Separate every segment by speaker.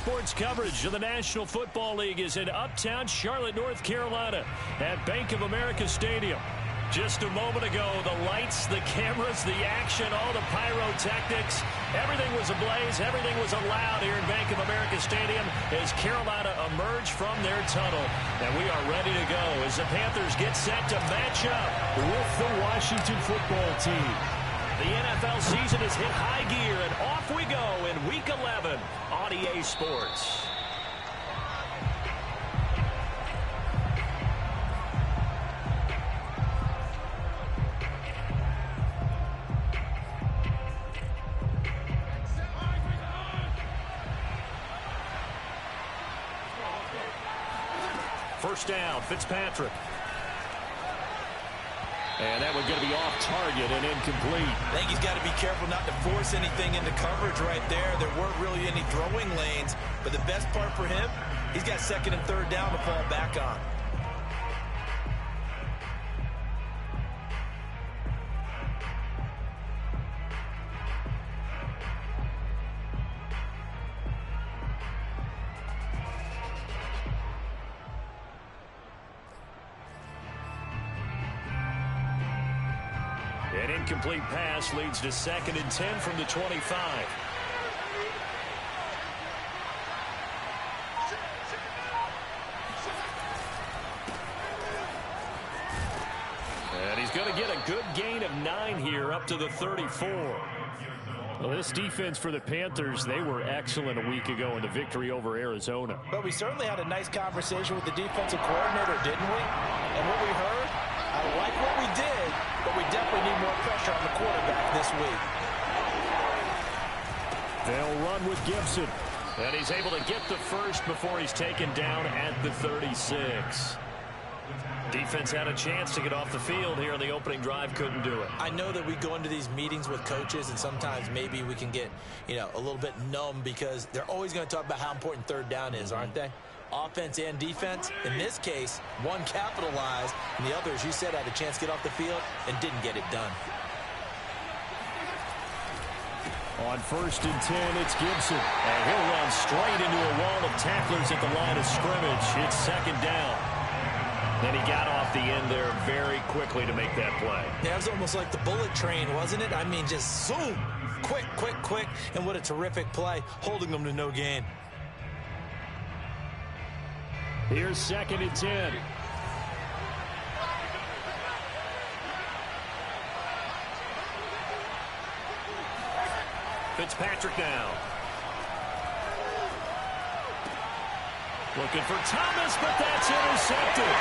Speaker 1: Sports coverage of the National Football League is in uptown Charlotte, North Carolina at Bank of America Stadium. Just a moment ago, the lights, the cameras, the action, all the pyrotechnics, everything was ablaze, everything was allowed here in Bank of America Stadium as Carolina emerged from their tunnel. And we are ready to go as the Panthers get set to match up with the Washington football team. The NFL season has hit high gear, and off we go in Week 11 on EA Sports. First down, Fitzpatrick. And that one's going to be off target and incomplete.
Speaker 2: I think he's got to be careful not to force anything into coverage right there. There weren't really any throwing lanes. But the best part for him, he's got second and third down to fall back on.
Speaker 1: An incomplete pass leads to 2nd and 10 from the 25. And he's going to get a good gain of 9 here up to the 34. Well, this defense for the Panthers, they were excellent a week ago in the victory over Arizona.
Speaker 2: But we certainly had a nice conversation with the defensive coordinator, didn't we? And what we heard, I like what we did, but we definitely need more pressure on the quarterback this week.
Speaker 1: They'll run with Gibson. And he's able to get the first before he's taken down at the 36. Defense had a chance to get off the field here on the opening drive, couldn't do it.
Speaker 2: I know that we go into these meetings with coaches, and sometimes maybe we can get, a little bit numb because they're always going to talk about how important third down is, aren't they? Offense and defense. In this case, one capitalized, and the other, as you said, had a chance to get off the field and didn't get it done.
Speaker 1: On 1st and 10, it's Gibson. And he'll run straight into a wall of tacklers at the line of scrimmage. It's 2nd down. Then he got off the end there very quickly to make that play.
Speaker 2: That was almost like the bullet train, wasn't it? I mean, just zoom. Quick, quick, quick. And what a terrific play, holding them to no gain.
Speaker 1: Here's 2nd and 10. Fitzpatrick now. Looking for Thomas, but that's intercepted.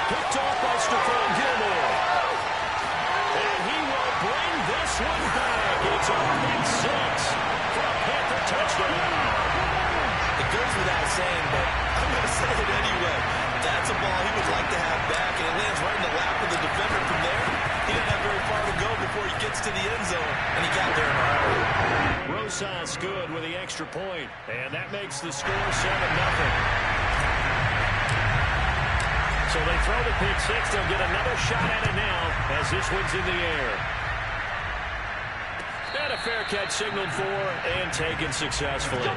Speaker 1: Picked off by Stephon Gilmore. And he will bring this one back. It's a big 6 for a Panther touchdown.
Speaker 2: It goes without saying, but I'm going to say it anyway. That's a ball he would like to have back, and it lands right in the lap of the defender from there. He didn't have very far to go before he gets to the end zone, and he got there in a hurry.
Speaker 1: Rosas good with the extra point, and that makes the score 7-0. So they throw the pick 6. They'll get another shot at it now as this one's in the air. And a fair catch signaled for and taken successfully.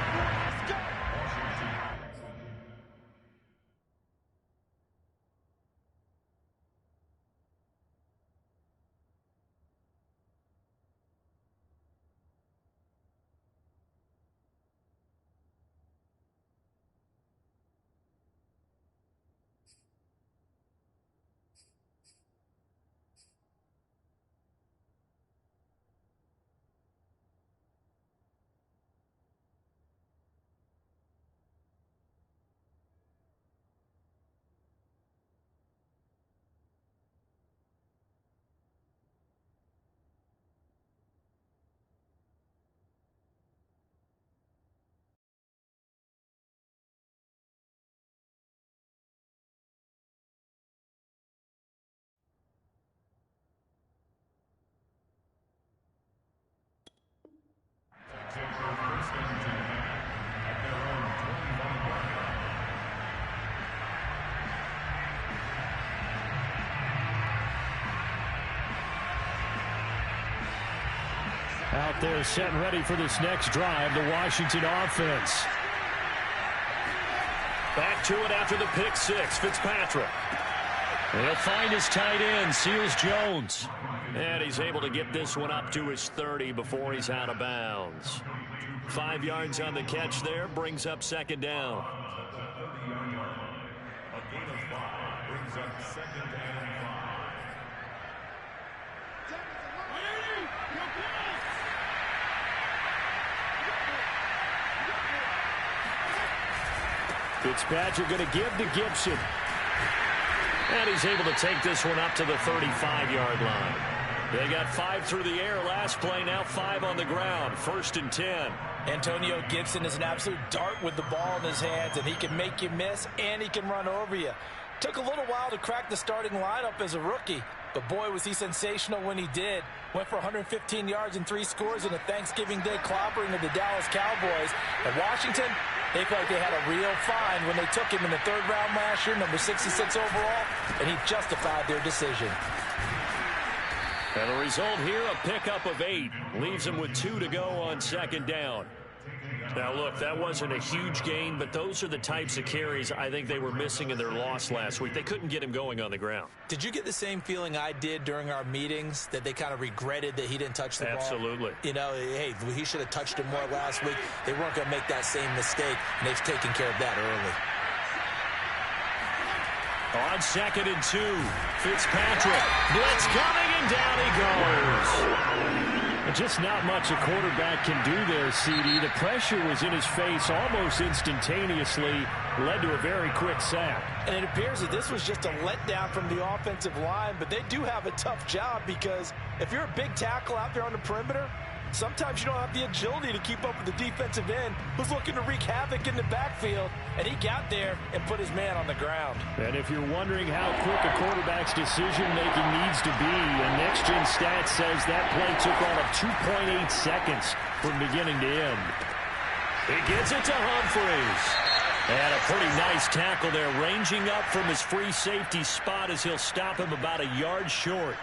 Speaker 1: Out there set and ready for this next drive, the Washington offense. Back to it after the pick six. Fitzpatrick. He'll find his tight end, Seals Jones. And he's able to get this one up to his 30 before he's out of bounds. 5 yards on the catch there, brings up second down. Fitzpatrick going to give to Gibson. And he's able to take this one up to the 35-yard line. They got 5 through the air last play, now 5 on the ground. 1st and 10.
Speaker 2: Antonio Gibson is an absolute dart with the ball in his hands, and he can make you miss, and he can run over you. Took a little while to crack the starting lineup as a rookie, but boy, was he sensational when he did. Went for 115 yards and 3 scores in a Thanksgiving Day clobbering of the Dallas Cowboys. And Washington, they felt like they had a real find when they took him in the 3rd round last year, number 66 overall, and he justified their decision.
Speaker 1: And the result here, a pickup of 8. Leaves him with 2 to go on second down. Now, look, that wasn't a huge gain, but those are the types of carries I think they were missing in their loss last week. They couldn't get him going on the ground.
Speaker 2: Did you get the same feeling I did during our meetings, that they kind of regretted that he didn't touch the ball?
Speaker 1: Absolutely.
Speaker 2: You know, hey, he should have touched it more last week. They weren't going to make that same mistake, and they've taken care of that early.
Speaker 1: On 2nd and 2, Fitzpatrick. Blitz coming, and down he goes. Just not much a quarterback can do there, CD. The pressure was in his face almost instantaneously, led to a very quick sack.
Speaker 2: And it appears that this was just a letdown from the offensive line, but they do have a tough job because if you're a big tackle out there on the perimeter, sometimes you don't have the agility to keep up with the defensive end who's looking to wreak havoc in the backfield, and he got there and put his man on the ground.
Speaker 1: And if you're wondering how quick a quarterback's decision-making needs to be, and Next Gen Stats says that play took all of 2.8 seconds from beginning to end. He gets it to Humphries. And a pretty nice tackle there, ranging up from his free safety spot as he'll stop him about a yard short.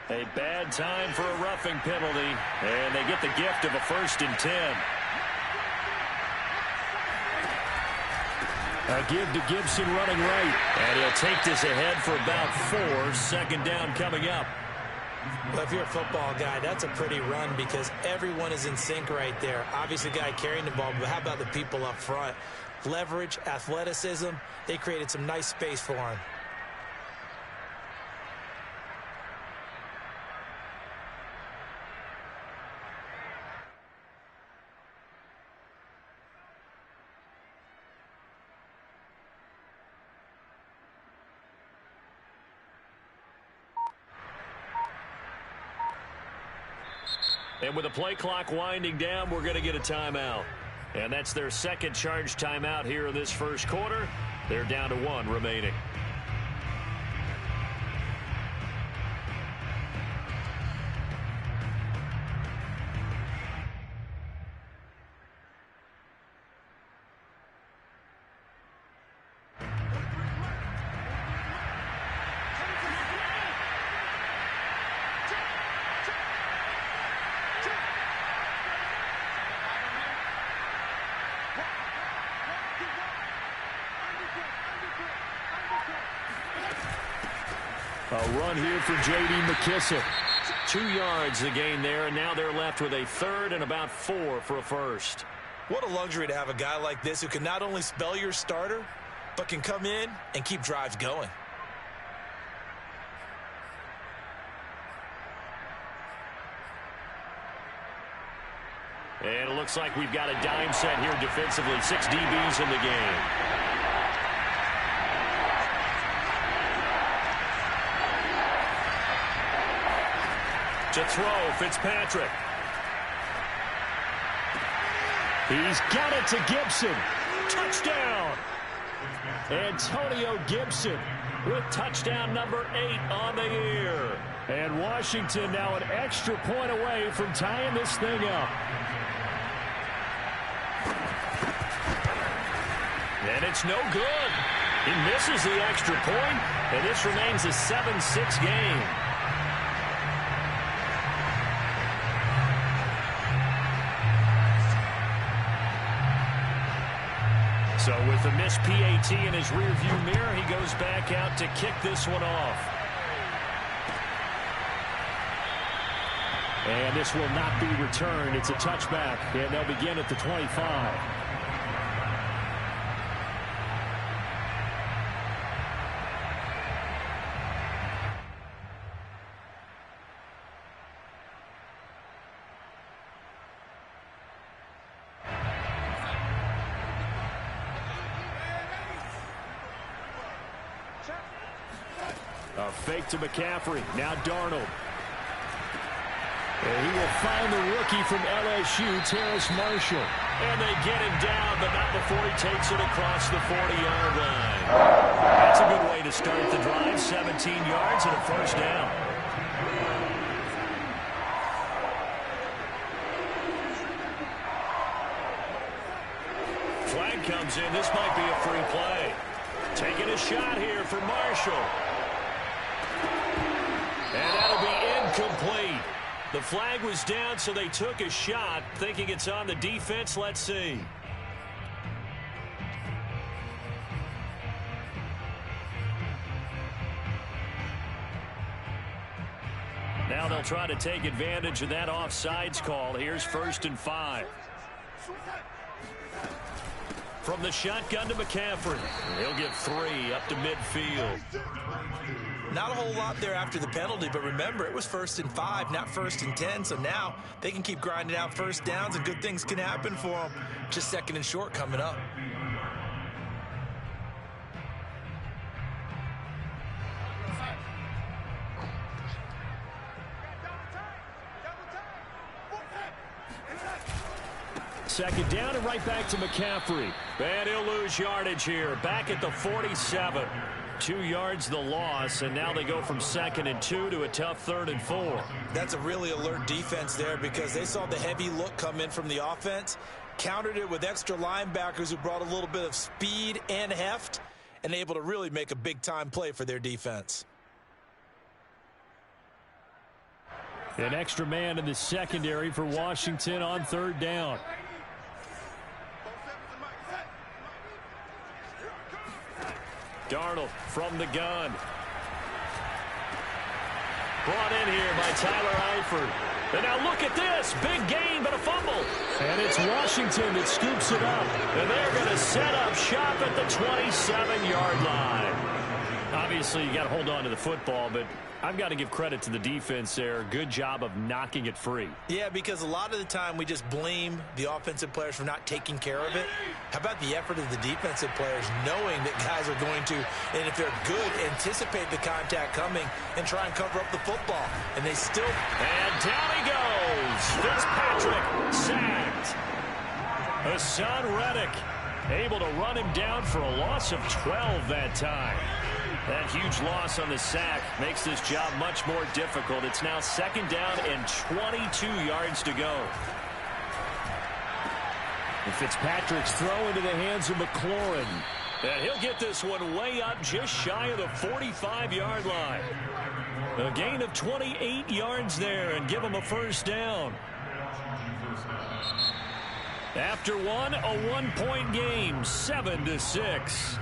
Speaker 1: A bad time for a roughing penalty, and they get the gift of a 1st and 10. A give to Gibson running right, and he'll take this ahead for about 4. 2nd down coming up.
Speaker 2: Well, if you're a football guy, that's a pretty run because everyone is in sync right there. Obviously, the guy carrying the ball, but how about the people up front? Leverage, athleticism, they created some nice space for him.
Speaker 1: And with the play clock winding down, we're going to get a timeout. And that's their 2nd charge timeout here in this 1st quarter. They're down to 1 remaining. A run here for J.D. McKissic. 2 yards the gain there, and now they're left with a 3rd and about 4 for a 1st.
Speaker 2: What a luxury to have a guy like this who can not only spell your starter, but can come in and keep drives going.
Speaker 1: And it looks like we've got a dime set here defensively. 6 DBs in the game. To throw, Fitzpatrick. He's got it to Gibson. Touchdown! Antonio Gibson with touchdown number 8 on the year. And Washington now an extra point away from tying this thing up. And it's no good. He misses the extra point, and this remains a 7-6 game. So with the missed PAT in his rearview mirror, he goes back out to kick this one off. And this will not be returned. It's a touchback, and they'll begin at the 25. A fake to McCaffrey. Now Darnold. And he will find the rookie from LSU, Terrace Marshall. And they get him down, but not before he takes it across the 40-yard line. That's a good way to start the drive. 17 yards and a first down. Flag comes in. This might be a free play. Taking a shot here for Marshall. And that'll be incomplete. The flag was down, so they took a shot, thinking it's on the defense. Let's see. Now they'll try to take advantage of that offsides call. Here's 1st and 5. From the shotgun to McCaffrey. He'll get 3 up to midfield.
Speaker 2: Not a whole lot there after the penalty, but remember, it was 1st and 5, not 1st and 10. So now they can keep grinding out first downs, and good things can happen for them. Just 2nd and short coming up.
Speaker 1: Second down and right back to McCaffrey. And he'll lose yardage here. Back at the 47. 2 yards the loss, and now they go from 2nd and 2 to a tough 3rd and 4.
Speaker 2: That's a really alert defense there because they saw the heavy look come in from the offense, countered it with extra linebackers who brought a little bit of speed and heft, and able to really make a big-time play for their defense.
Speaker 1: An extra man in the secondary for Washington on 3rd down. Darnold from the gun. Brought in here by Tyler Eifert. And now look at this. Big gain, but a fumble. And it's Washington that scoops it up. And they're going to set up shop at the 27-yard line. Obviously, you got to hold on to the football, but I've got to give credit to the defense there. Good job of knocking it free.
Speaker 2: Yeah, because a lot of the time we just blame the offensive players for not taking care of it. How about the effort of the defensive players knowing that guys are going to, and if they're good, anticipate the contact coming and try and cover up the football. And they still...
Speaker 1: And down he goes. Fitzpatrick sacked. Hassan Reddick able to run him down for a loss of 12 that time. That huge loss on the sack makes this job much more difficult. It's now 2nd down and 22 yards to go. And Fitzpatrick's throw into the hands of McLaurin. And he'll get this one way up just shy of the 45-yard line. A gain of 28 yards there and give him a first down. After one, a 1-point game, 7-6.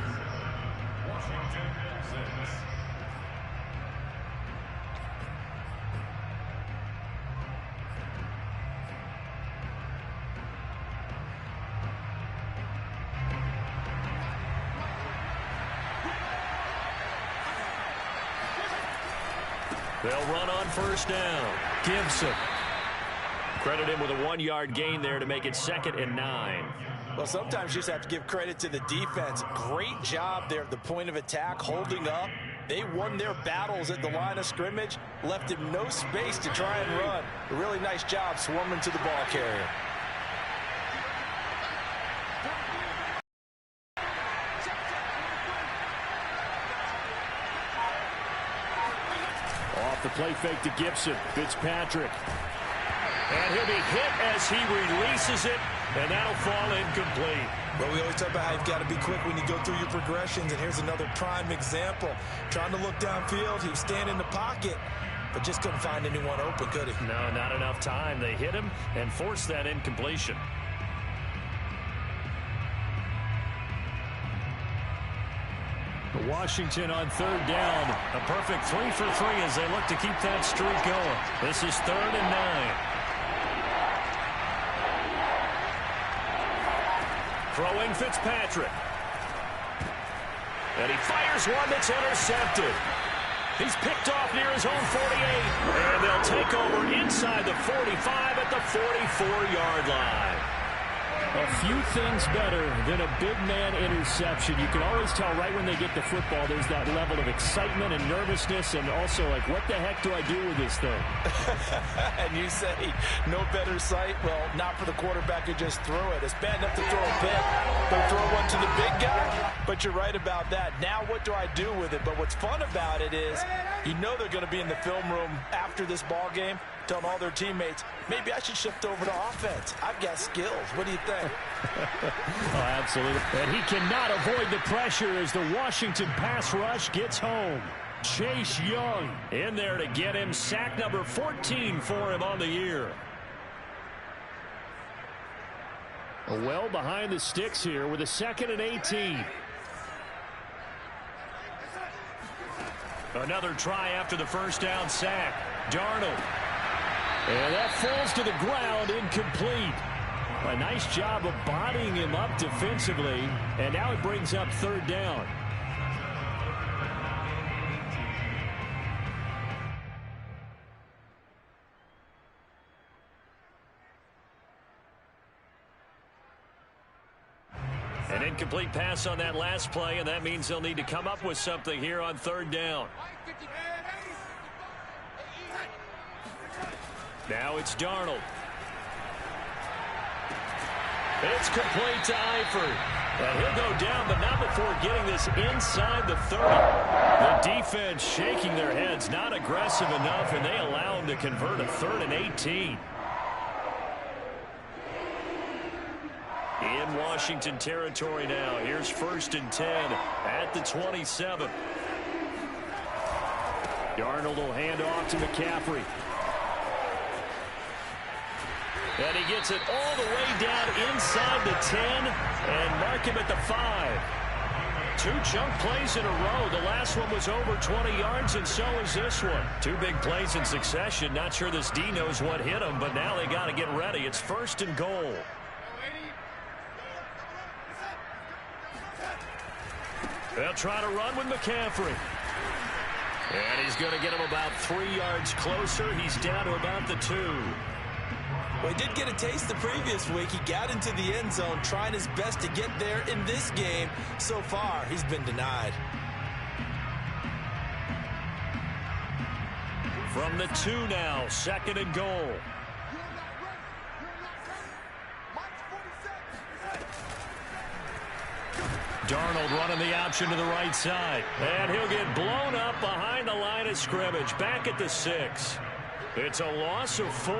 Speaker 1: They'll run on first down. Gibson. Credit him with a 1-yard gain there to make it 2nd and 9.
Speaker 2: Well, sometimes you just have to give credit to the defense. Great job there at the point of attack, holding up. They won their battles at the line of scrimmage, left him no space to try and run. A really nice job swarming to the ball carrier.
Speaker 1: Off the play fake to Gibson. Fitzpatrick. And he'll be hit as he releases it, and that'll fall incomplete.
Speaker 2: Well, we always talk about how you've got to be quick when you go through your progressions, and here's another prime example. Trying to look downfield, he was standing in the pocket, but just couldn't find anyone open, could he?
Speaker 1: No, not enough time. They hit him and forced that incompletion. Washington on third down. A perfect 3 for 3 as they look to keep that streak going. This is 3rd and 9. Throwing Fitzpatrick. And he fires one that's intercepted. He's picked off near his own 48. And they'll take over inside the 45 at the 44-yard line. A few things better than a big man interception. You can always tell right when they get the football, there's that level of excitement and nervousness, and also like, what the heck do I do with this thing?
Speaker 2: And you say, no better sight? Well, not for the quarterback who just threw it. It's bad enough to throw a pick. They'll throw one to the big guy, but you're right about that. Now what do I do with it? But what's fun about it is you know they're going to be in the film room after this ball game telling all their teammates, maybe I should shift over to offense. I've got skills. What do you think?
Speaker 1: Oh, absolutely. And he cannot avoid the pressure as the Washington pass rush gets home. Chase Young in there to get him. Sack number 14 for him on the year. Well behind the sticks here with a 2nd and 18. Another try after the first down sack. Darnold. And that falls to the ground, incomplete. A nice job of bodying him up defensively, and now it brings up 3rd down. An incomplete pass on that last play, and that means they'll need to come up with something here on 3rd down. Now it's Darnold. It's complete to Eifert. And he'll go down, but not before getting this inside the 30. The defense shaking their heads, not aggressive enough, and they allow him to convert a 3rd and 18. In Washington territory now. Here's 1st and 10 at the 27. Darnold will hand off to McCaffrey. And he gets it all the way down inside the 10 and mark him at the 5. 2 chunk plays in a row. The last one was over 20 yards, and so is this one. 2 big plays in succession. Not sure this D knows what hit him, but now they got to get ready. It's 1st and goal. They'll try to run with McCaffrey. And he's going to get him about 3 yards closer. He's down to about the 2.
Speaker 2: Well, he did get a taste the previous week. He got into the end zone trying his best to get there in this game. So far, he's been denied.
Speaker 1: From the 2 now, 2nd and goal. Darnold running the option to the right side. And he'll get blown up behind the line of scrimmage. Back at the 6. It's a loss of 4.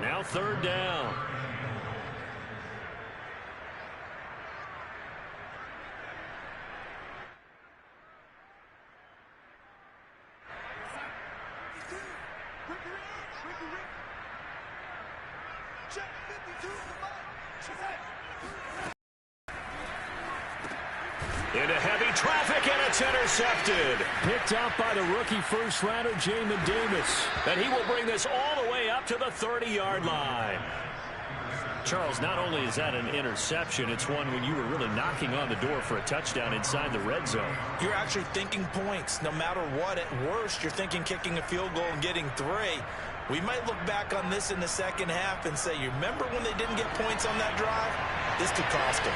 Speaker 1: Now 3rd down. Into heavy traffic, and it's intercepted. Picked out by the rookie first-rounder, Jamin Davis. And he will bring this all the way up to the 30-yard line. Charles, not only is that an interception, it's one when you were really knocking on the door for a touchdown inside the red zone.
Speaker 2: You're actually thinking points. No matter what, at worst, you're thinking kicking a field goal and getting 3. We might look back on this in the second half and say, you remember when they didn't get points on that drive? This could cost them.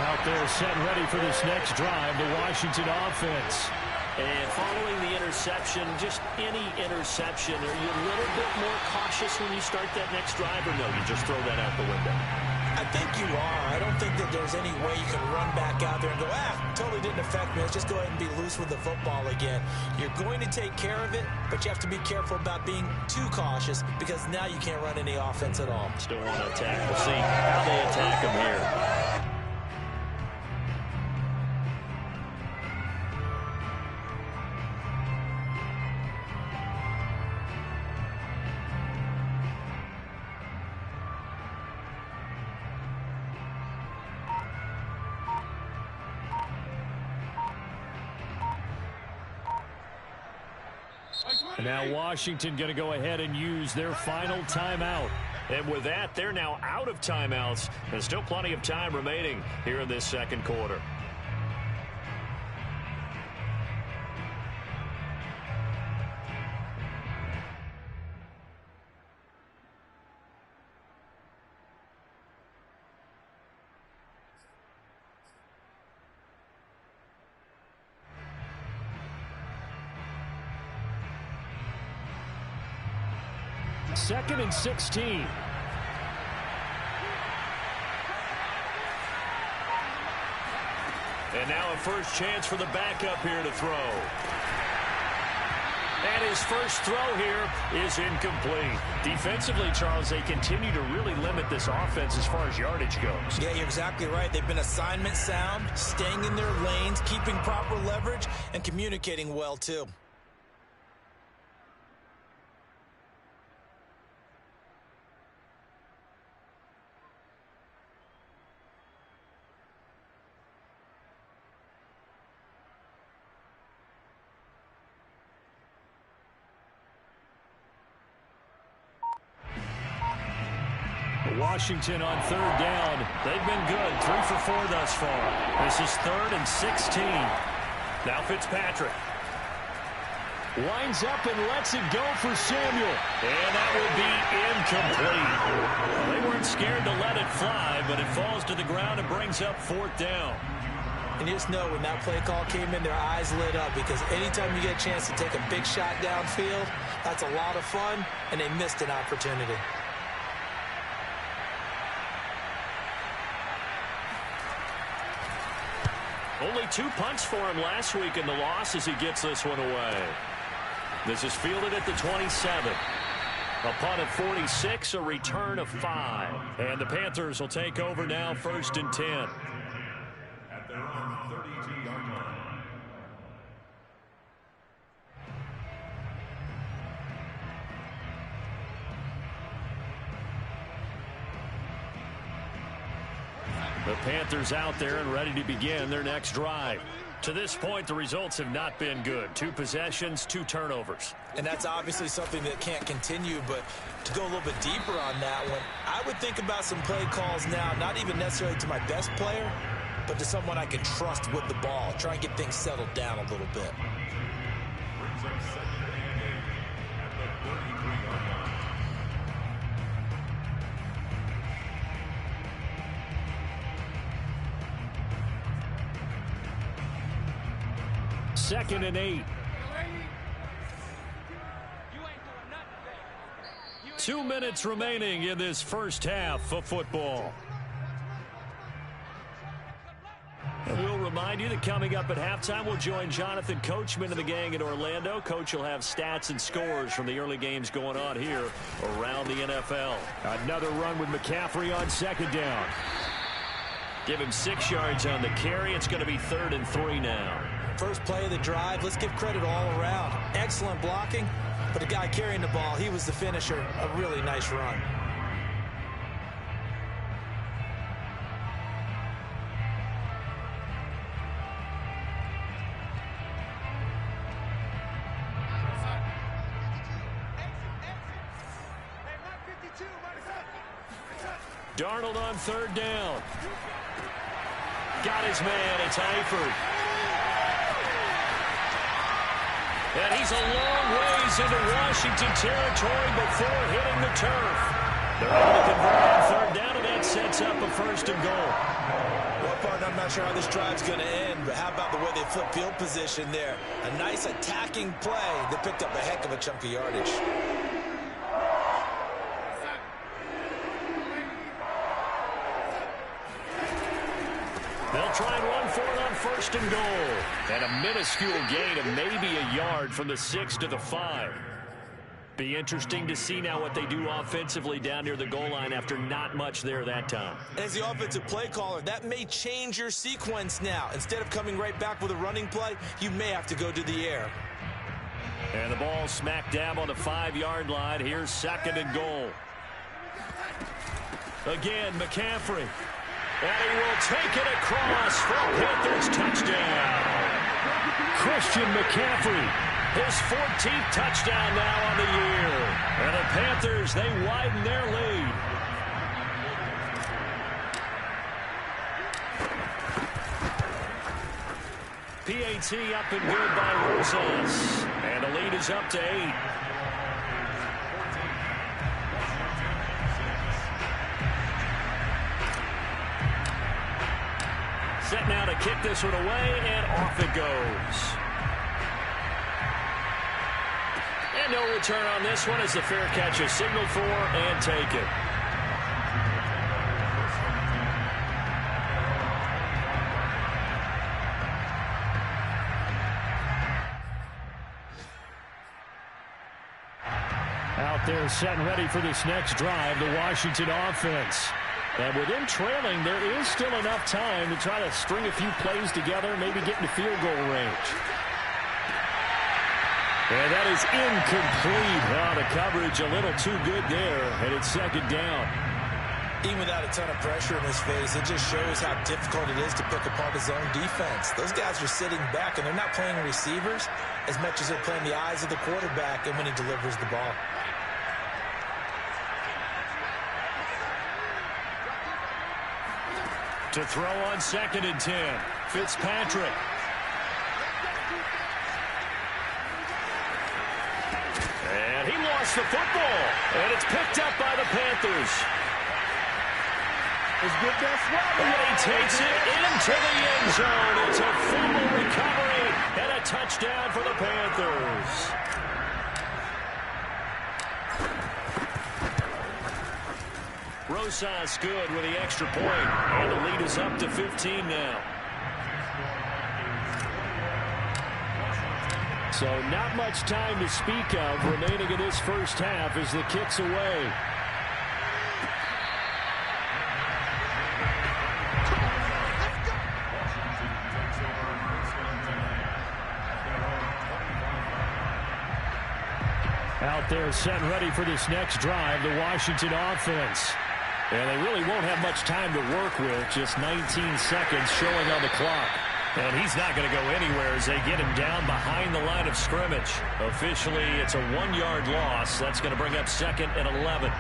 Speaker 1: Out there set ready for this next drive, the Washington offense. And following the interception, just any interception, are you a little bit more cautious when you start that next drive, or no, you just throw that out the window?
Speaker 2: I think you are. I don't think that there's any way you can run back out there and go, totally didn't affect me. Let's just go ahead and be loose with the football again. You're going to take care of it, but you have to be careful about being too cautious because now you can't run any offense at all.
Speaker 1: Still want to attack. We'll see how they attack them here. And now Washington going to go ahead and use their final timeout. And with that, they're now out of timeouts. There's still plenty of time remaining here in this second quarter. Second and 16. And now a first chance for the backup here to throw. And his first throw here is incomplete. Defensively, Charles, they continue to really limit this offense as far as yardage goes.
Speaker 2: Yeah, you're exactly right. They've been assignment sound, staying in their lanes, keeping proper leverage, and communicating well, too.
Speaker 1: Washington on third down. They've been good. 3 for 4 thus far. This is 3rd and 16. Now Fitzpatrick. Winds up and lets it go for Samuel. And that would be incomplete. They weren't scared to let it fly, but it falls to the ground and brings up 4th down.
Speaker 2: And you just know when that play call came in, their eyes lit up, because anytime you get a chance to take a big shot downfield, that's a lot of fun, and they missed an opportunity.
Speaker 1: Only 2 punts for him last week in the loss as he gets this one away. This is fielded at the 27. A punt at 46, a return of 5. And the Panthers will take over now, 1st and 10.
Speaker 3: At their own 32-yard line.
Speaker 1: The Panthers out there and ready to begin their next drive. To this point, the results have not been good. 2 possessions, 2 turnovers.
Speaker 2: And that's obviously something that can't continue, but to go a little bit deeper on that one, I would think about some play calls now, not even necessarily to my best player, but to someone I can trust with the ball. Try and get things settled down a little bit.
Speaker 3: Brings up 2nd and 8 at the 33-yard line.
Speaker 1: Second and 8. 2 minutes remaining in this first half of football. And we'll remind you that coming up at halftime, we'll join Jonathan Coachman and the gang in Orlando. Coach will have stats and scores from the early games going on here around the NFL. Another run with McCaffrey on 2nd down. Give him 6 yards on the carry. It's going to be 3rd and 3 now.
Speaker 2: First play of the drive, let's give credit all around. Excellent blocking, but the guy carrying the ball, he was the finisher. A really nice run.
Speaker 1: Darnold on 3rd down. Got his man. It's Eifert. And he's a long ways into Washington territory before hitting the turf. They're able to convert on 3rd down, and that sets up a 1st and goal.
Speaker 2: Well, partner, I'm not sure how this drive's going to end, but how about the way they flip field position there? A nice attacking play that picked up a heck of a chunk of yardage.
Speaker 1: They'll try and run for it on 1st and goal. And a minuscule gain of maybe a yard from the 6 to the 5. Be interesting to see now what they do offensively down near the goal line after not much there that time.
Speaker 2: As the offensive play caller, that may change your sequence now. Instead of coming right back with a running play, you may have to go to the air.
Speaker 1: And the ball smack dab on the 5-yard line. Here's 2nd and goal. Again, McCaffrey. And he will take it across for a Panthers touchdown. Christian McCaffrey His 14th touchdown now on the year. And the Panthers, they widen their lead. PAT up and good by Rosas. And the lead is up to 8. Set now to kick this one away, and off it goes. And no return on this one as the fair catch is signaled for and taken. Out there set and ready for this next drive, the Washington offense. And with them trailing, there is still enough time to try to string a few plays together, maybe get into field goal range. And that is incomplete. Oh, the coverage a little too good there, and it's second down.
Speaker 2: Even without a ton of pressure in his face, it just shows how difficult it is to pick apart his own defense. Those guys are sitting back, and they're not playing receivers as much as they're playing the eyes of the quarterback and when he delivers the ball.
Speaker 1: To throw on 2nd and 10, Fitzpatrick. And he lost the football, and it's picked up by the Panthers. And he takes it into the end zone. It's a fumble recovery and a touchdown for the Panthers. Rosas good with the extra point, and the lead is up to 15 now. So not much time to speak of remaining in this first half as the kick's away. Out there set and ready for this next drive, the Washington offense. And they really won't have much time to work with, just 19 seconds showing on the clock. And he's not going to go anywhere as they get him down behind the line of scrimmage. Officially, it's a 1-yard loss. That's going to bring up 2nd and 11.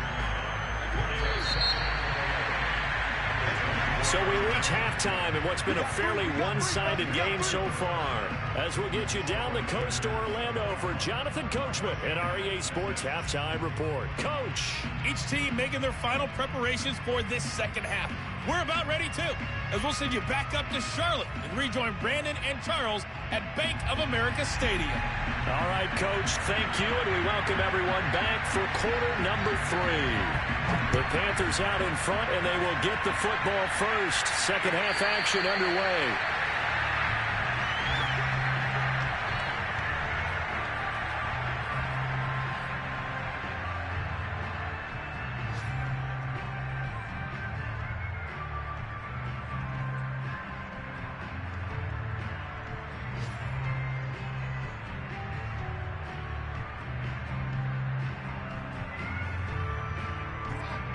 Speaker 1: So we reach halftime in what's been a fairly one-sided game so far. As we'll get you down the coast to Orlando for Jonathan Coachman and our EA Sports Halftime Report. Coach.
Speaker 4: Each team making their final preparations for this second half. We're about ready, too, as we'll send you back up to Charlotte and rejoin Brandon and Charles at Bank of America Stadium.
Speaker 1: All right, Coach, thank you, and we welcome everyone back for quarter number 3. The Panthers out in front, and they will get the football first. Second half action underway.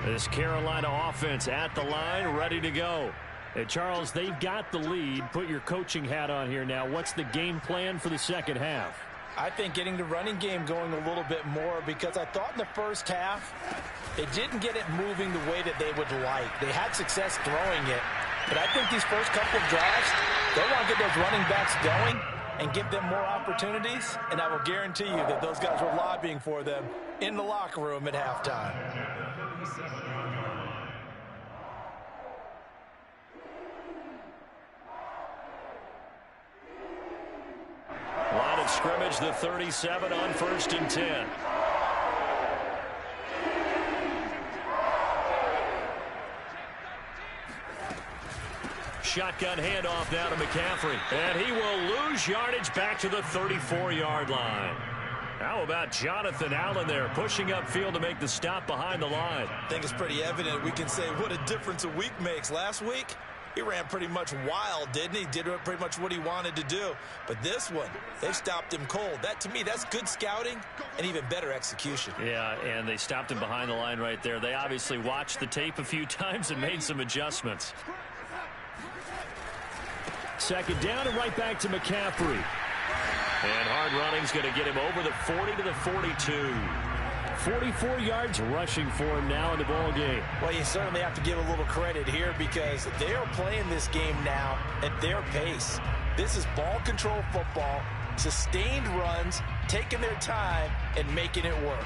Speaker 1: This Carolina offense at the line, ready to go. Hey, Charles, they've got the lead. Put your coaching hat on here now. What's the game plan for the second half?
Speaker 2: I think getting the running game going a little bit more, because I thought in the first half they didn't get it moving the way that they would like. They had success throwing it, but I think these first couple of drives, they want to get those running backs going and give them more opportunities, and I will guarantee you that those guys were lobbying for them in the locker room at halftime.
Speaker 1: Line of scrimmage, the 37 on 1st and 10. Shotgun handoff now to McCaffrey. And he will lose yardage back to the 34-yard line. How about Jonathan Allen there pushing upfield to make the stop behind the line?
Speaker 2: I think it's pretty evident. We can say what a difference a week makes. Last week, he ran pretty much wild, didn't he? Did pretty much what he wanted to do. But this one, they've stopped him cold. That, to me, that's good scouting and even better execution.
Speaker 1: Yeah, and they stopped him behind the line right there. They obviously watched the tape a few times and made some adjustments. 2nd down and right back to McCaffrey. And hard running's going to get him over the 40 to the 42. 44 yards rushing for him now in the ball game.
Speaker 2: Well, you certainly have to give a little credit here because they are playing this game now at their pace. This is ball control football, sustained runs, taking their time, and making it work.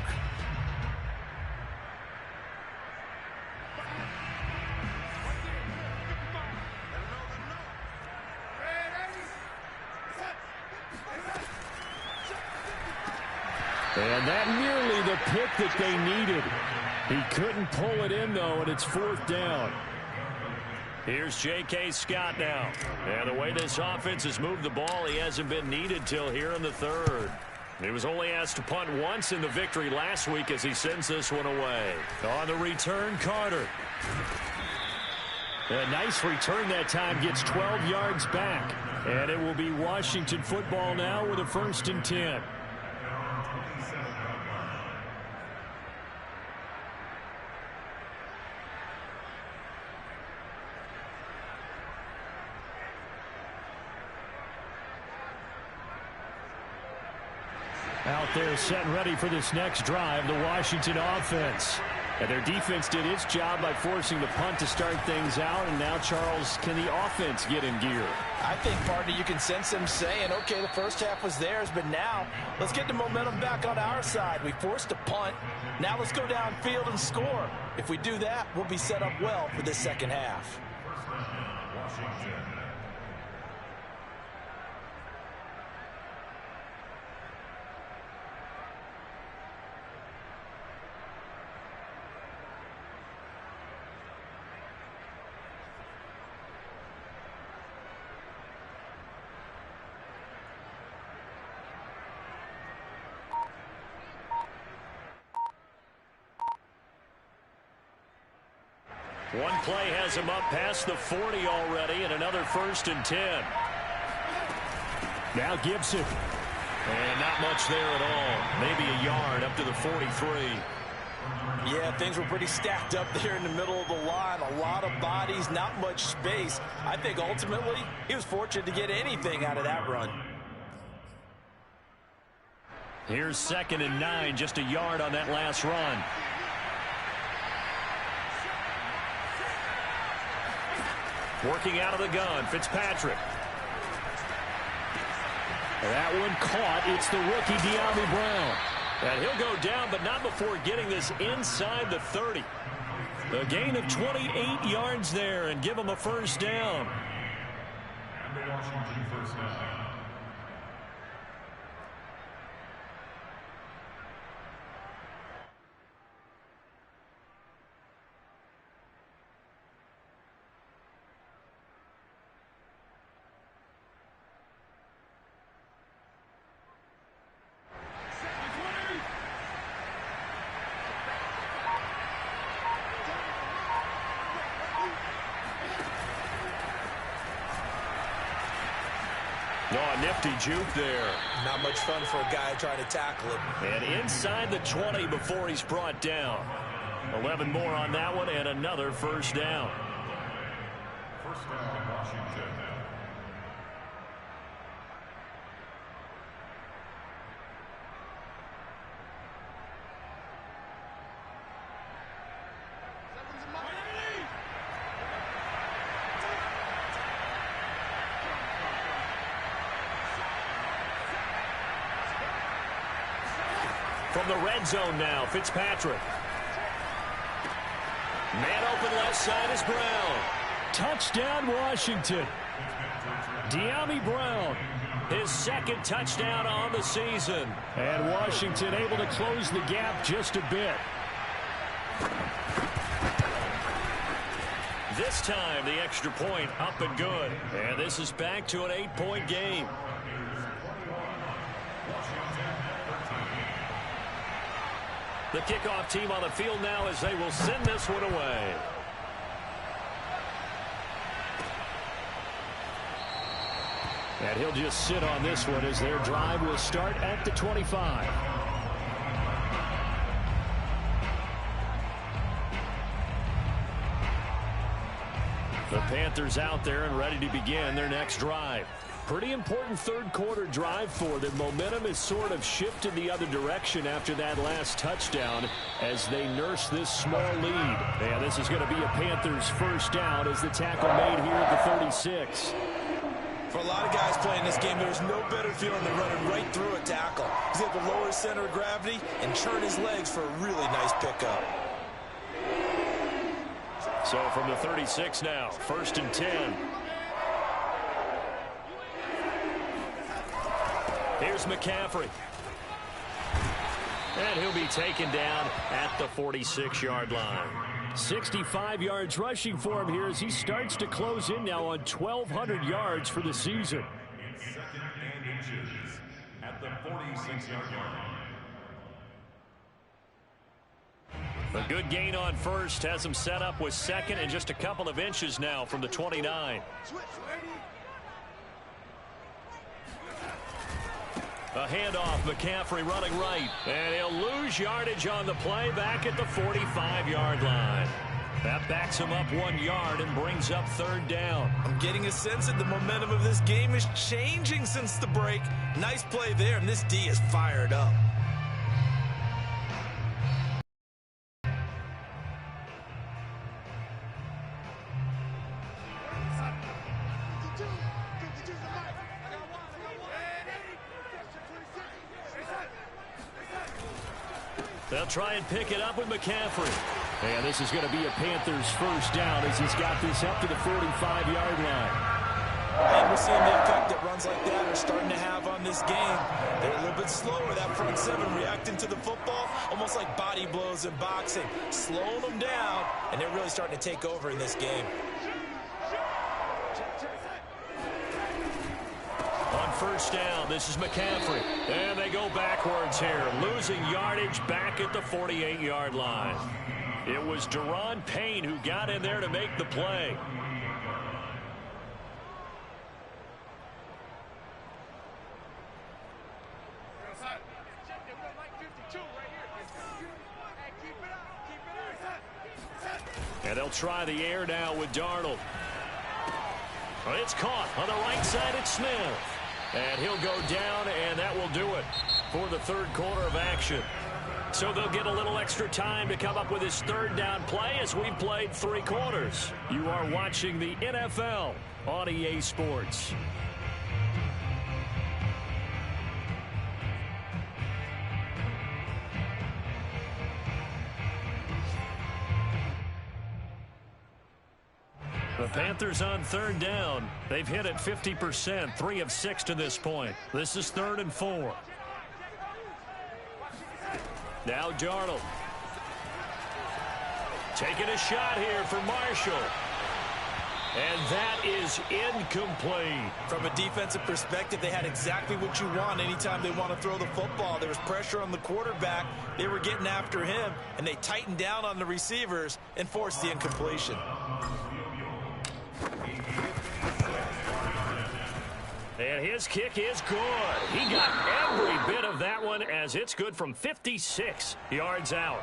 Speaker 1: And that nearly the pick that they needed. He couldn't pull it in, though, and it's 4th down. Here's J.K. Scott now. And the way this offense has moved the ball, he hasn't been needed till here in the 3rd. He was only asked to punt once in the victory last week as he sends this one away. On the return, Carter. A nice return that time, gets 12 yards back. And it will be Washington football now with a 1st and 10. Out there set and ready for this next drive, the Washington offense. And their defense did its job by forcing the punt to start things out. And now, Charles, can the offense get in gear?
Speaker 2: I think, partner, you can sense them saying, okay, the first half was theirs, but now let's get the momentum back on our side. We forced a punt. Now let's go downfield and score. If we do that, we'll be set up well for this second half.
Speaker 3: Washington.
Speaker 1: One play has him up past the 40 already, and another 1st and 10. Now Gibson. And not much there at all. Maybe a yard up to the 43.
Speaker 2: Yeah, things were pretty stacked up there in the middle of the line. A lot of bodies, not much space. I think ultimately he was fortunate to get anything out of that run.
Speaker 1: Here's 2nd and 9, just a yard on that last run. Working out of the gun, Fitzpatrick. That one caught. It's the rookie, Dyami Brown. And he'll go down, but not before getting this inside the 30. A gain of 28 yards there and give him a 1st down.
Speaker 3: And the Washington 1st down.
Speaker 1: Oh, a nifty juke there.
Speaker 2: Not much fun for a guy trying to tackle him.
Speaker 1: And inside the 20 before he's brought down. 11 more on that one and another 1st down.
Speaker 3: 1st down, Washington.
Speaker 1: From the red zone now, Fitzpatrick. Man open left side is Brown. Touchdown, Washington. Dyami Brown, his 2nd touchdown on the season. And Washington able to close the gap just a bit. This time, the extra point up and good. And this is back to an 8-point game. The kickoff team on the field now as they will send this one away. And he'll just sit on this one as their drive will start at the 25. The Panthers out there and ready to begin their next drive. Pretty important third quarter drive for them. Momentum has sort of shifted the other direction after that last touchdown as they nurse this small lead. And this is going to be a Panthers first down as the tackle made here at the 36.
Speaker 2: For a lot of guys playing this game, there's no better feeling than running right through a tackle. He's able to lower his center of gravity and turn his legs for a really nice pickup.
Speaker 1: So from the 36 now, 1st and 10. Here's McCaffrey. And he'll be taken down at the 46-yard line. 65 yards rushing for him here as he starts to close in now on 1,200 yards for the season.
Speaker 3: In 2nd and inches at the 46-yard line.
Speaker 1: A good gain on first has him set up with 2nd and just a couple of inches now from the 29. A handoff, McCaffrey running right. And he'll lose yardage on the play back at the 45-yard line. That backs him up 1 yard and brings up 3rd down.
Speaker 2: I'm getting a sense that the momentum of this game is changing since the break. Nice play there, and this D is fired up.
Speaker 1: They'll try and pick it up with McCaffrey. And this is going to be a Panthers first down as he's got this up to the 45-yard line.
Speaker 2: And we're seeing the effect that runs like that are starting to have on this game. They're a little bit slower, that front seven reacting to the football, almost like body blows in boxing, slowing them down, and they're really starting to take over in this game.
Speaker 1: On first down, this is McCaffrey. And they go backwards here, losing yardage back at the 48-yard line. It was Daron Payne who got in there to make the play. And they'll try the air now with Darnold. It's caught on the right side at Smith. And he'll go down, and that will do it for the third quarter of action. So they'll get a little extra time to come up with his 3rd down play as we've played 3 quarters. You are watching the NFL on EA Sports. The Panthers on 3rd down. They've hit it 50%, 3 of 6 to this point. This is 3rd and 4. Now Darnold. Taking a shot here for Marshall. And that is incomplete.
Speaker 2: From a defensive perspective, they had exactly what you want anytime they want to throw the football. There was pressure on the quarterback. They were getting after him, and they tightened down on the receivers and forced the incompletion.
Speaker 1: And his kick is good. He got every bit of that one as it's good from 56 yards out.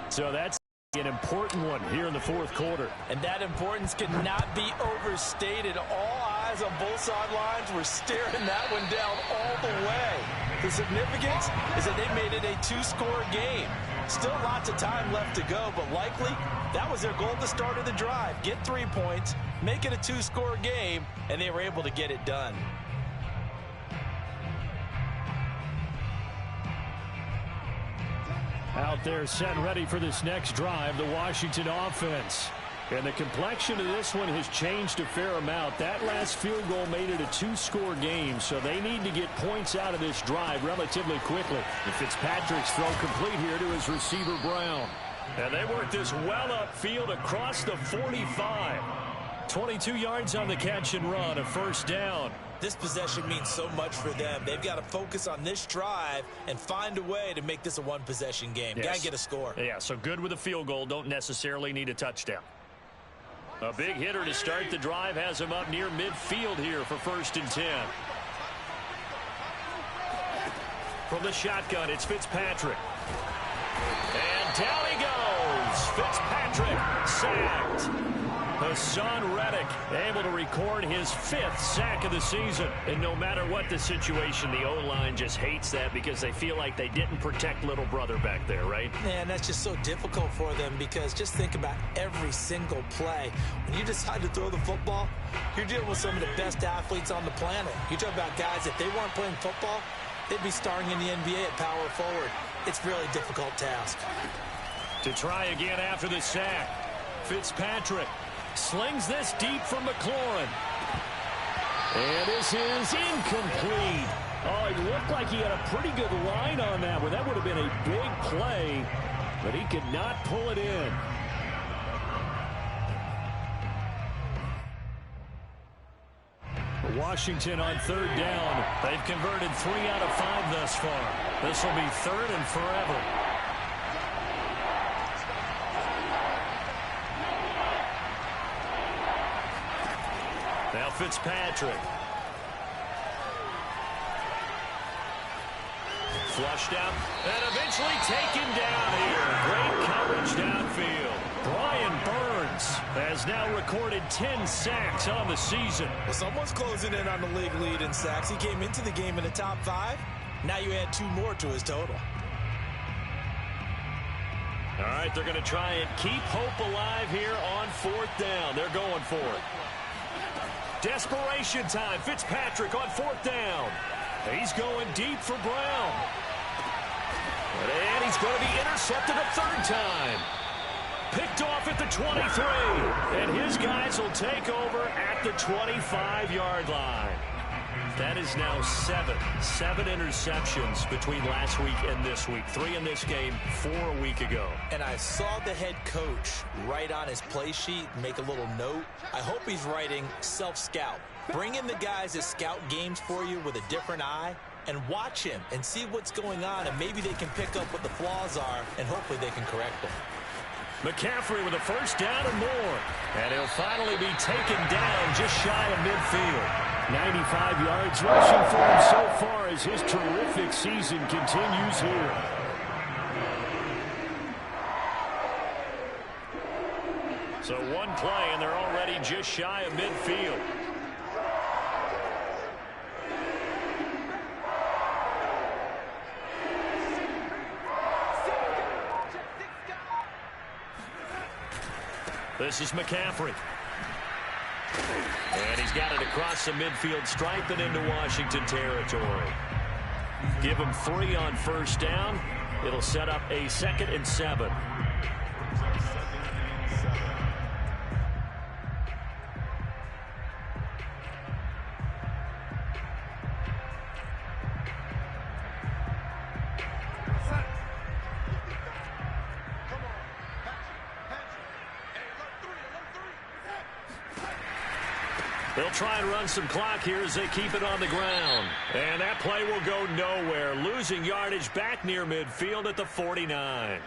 Speaker 1: So that's an important one here in the 4th quarter.
Speaker 2: And that importance cannot be overstated. All eyes on both sidelines were staring that one down all the way. The significance is that they made it a 2-score game. Still lots of time left to go, but likely that was their goal at the start of the drive. Get 3 points, make it a 2-score game, and they were able to get it done.
Speaker 1: Out there set and ready for this next drive, the Washington offense. And the complexion of this one has changed a fair amount. That last field goal made it a 2-score game, so they need to get points out of this drive relatively quickly. And Fitzpatrick's throw complete here to his receiver, Brown. And they work this well upfield across the 45. 22 yards on the catch and run, a 1st down.
Speaker 2: This possession means so much for them. They've got to focus on this drive and find a way to make this a 1-possession game.
Speaker 1: Yes.
Speaker 2: Got to get a score.
Speaker 1: Yeah, so good with a field goal. Don't necessarily need a touchdown. A big hitter to start the drive has him up near midfield here for 1st and 10. From the shotgun, it's Fitzpatrick. And down he goes. Fitzpatrick sacked. Hassan Reddick able to record his 5th sack of the season. And no matter what the situation, the O-line just hates that because they feel like they didn't protect little brother back there, right?
Speaker 2: Man, that's just so difficult for them because just think about every single play. When you decide to throw the football, you're dealing with some of the best athletes on the planet. You talk about guys, if they weren't playing football, they'd be starring in the NBA at power forward. It's a really difficult task.
Speaker 1: To try again after the sack, Fitzpatrick slings this deep from McLaurin. And this is incomplete. Oh, it looked like he had a pretty good line on that one. That would have been a big play, but he could not pull it in. Washington on 3rd down. They've converted 3 out of 5 thus far. This will be 3rd and forever. Now Fitzpatrick. Flushed out and eventually taken down here. Great coverage downfield. Brian Burns has now recorded 10 sacks on the season.
Speaker 2: Well, someone's closing in on the league lead in sacks. He came into the game in the top 5. Now you add 2 more to his total.
Speaker 1: All right, they're going to try and keep hope alive here on 4th down. They're going for it. Desperation time. Fitzpatrick on 4th down. He's going deep for Brown. And he's going to be intercepted a 3rd time. Picked off at the 23. And his guys will take over at the 25-yard line. That is now 7 interceptions between last week and this week. 3 in this game, 4 a week ago.
Speaker 2: And I saw the head coach write on his play sheet, make a little note. I hope he's writing self-scout. Bring in the guys that scout games for you with a different eye and watch him and see what's going on, and maybe they can pick up what the flaws are, and hopefully they can correct them.
Speaker 1: McCaffrey with a 1st down and more. And he'll finally be taken down just shy of midfield. 95 yards rushing for him so far as his terrific season continues here. So 1 play, and they're already just shy of midfield. This is McCaffrey. And he's got it across the midfield stripe and into Washington territory. Give him 3 on 1st down. It'll set up a 2nd and 7. They'll try and run some clock here as they keep it on the ground. And that play will go nowhere. Losing yardage back near midfield at the 49.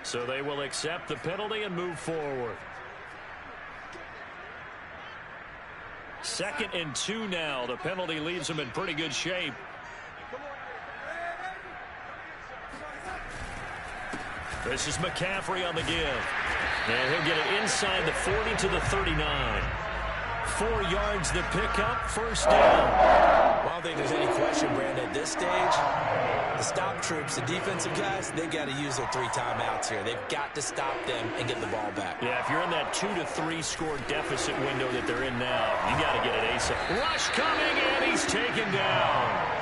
Speaker 1: So they will accept the penalty and move forward. 2nd and 2 now. The penalty leaves them in pretty good shape. This is McCaffrey on the give. And he'll get it inside the 40 to the 39. 4 yards to pick up, 1st down.
Speaker 2: Well, I don't think there's any question, Brandon, at this stage, the stop troops, the defensive guys, they've got to use their 3 timeouts here. They've got to stop them and get the ball back.
Speaker 1: Yeah, if you're in that 2 to 3 score deficit window that they're in now, you got to get it ASAP. Rush coming, and he's taken down.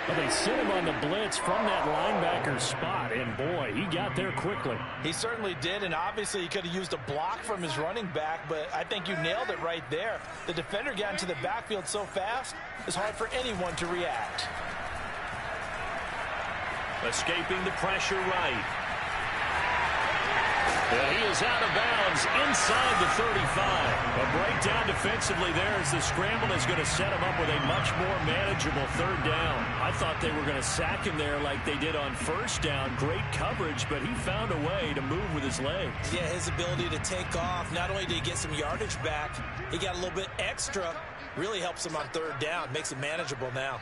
Speaker 1: Well, they sent him on the blitz from that linebacker spot, and boy, he got there quickly.
Speaker 5: He certainly did, and obviously he could have used a block from his running back, but I think you nailed it right there. The defender got into the backfield so fast, it's hard for anyone to react.
Speaker 1: Escaping the pressure right. And he is out of bounds inside the 35. A breakdown defensively there as the scramble is going to set him up with a much more manageable 3rd down. I thought they were going to sack him there like they did on 1st down. Great coverage, but he found a way to move with his legs.
Speaker 2: Yeah, his ability to take off, not only did he get some yardage back, he got a little bit extra. Really helps him on 3rd down, makes it manageable now.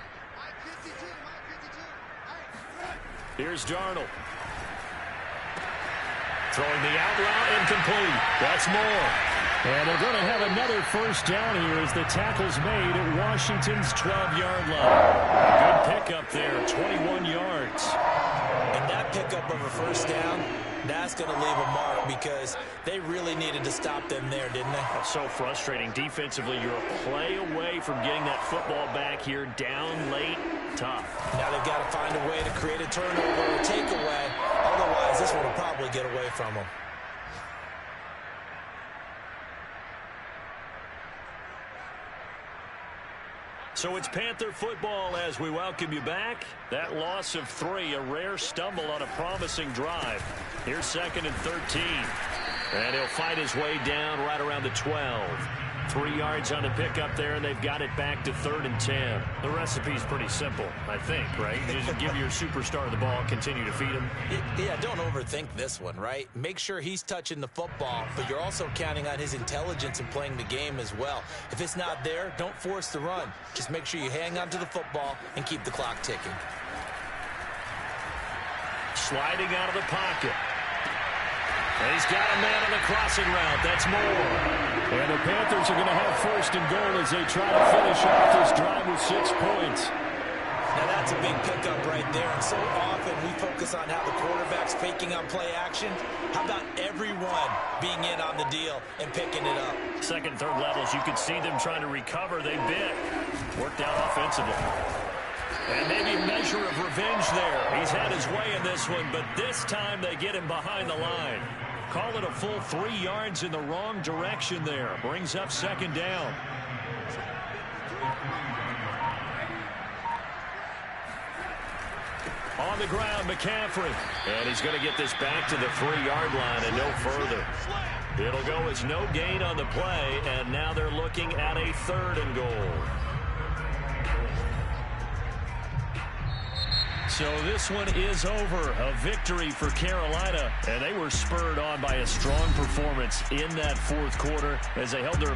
Speaker 1: Here's Darnold. Throwing the out route incomplete. That's Moore. And they're going to have another first down here as the tackle's made at Washington's 12-yard line. A good pickup there, 21 yards.
Speaker 2: And that pickup of a first down, that's going to leave a mark because they really needed to stop them there, didn't they?
Speaker 1: That's so frustrating. Defensively, you're a play away from getting that football back here. Down late, tough.
Speaker 2: Now they've got to find a way to create a turnover or takeaway. Otherwise, this one will probably get away from them.
Speaker 1: So it's Panther football as we welcome you back. That loss of 3, a rare stumble on a promising drive. Here's 2nd and 13. And he'll fight his way down right around the 12. 3 yards on the pickup there, and they've got it back to 3rd and 10. The recipe's pretty simple, I think, right? You just give your superstar the ball, continue to feed him.
Speaker 2: Yeah, don't overthink this one, right? Make sure he's touching the football, but you're also counting on his intelligence in playing the game as well. If it's not there, don't force the run. Just make sure you hang on to the football and keep the clock ticking.
Speaker 1: Sliding out of the pocket. And he's got a man on the crossing route. That's Moore. And the Panthers are going to have 1st and goal as they try to finish off this drive with 6 points.
Speaker 2: Now that's a big pickup right there. And so often we focus on how the quarterback's faking on play action. How about everyone being in on the deal and picking it up?
Speaker 1: 2nd and 3rd levels, you can see them trying to recover. They bit. Worked out offensively. And maybe a measure of revenge there. He's had his way in this one, but this time they get him behind the line. Call it a full 3 yards in the wrong direction there. Brings up 2nd down. On the ground, McCaffrey. And he's going to get this back to the 3-yard line and no further. It'll go as no gain on the play, and now they're looking at a 3rd and goal. So this one is over. A victory for Carolina, and they were spurred on by a strong performance in that 4th quarter as they held their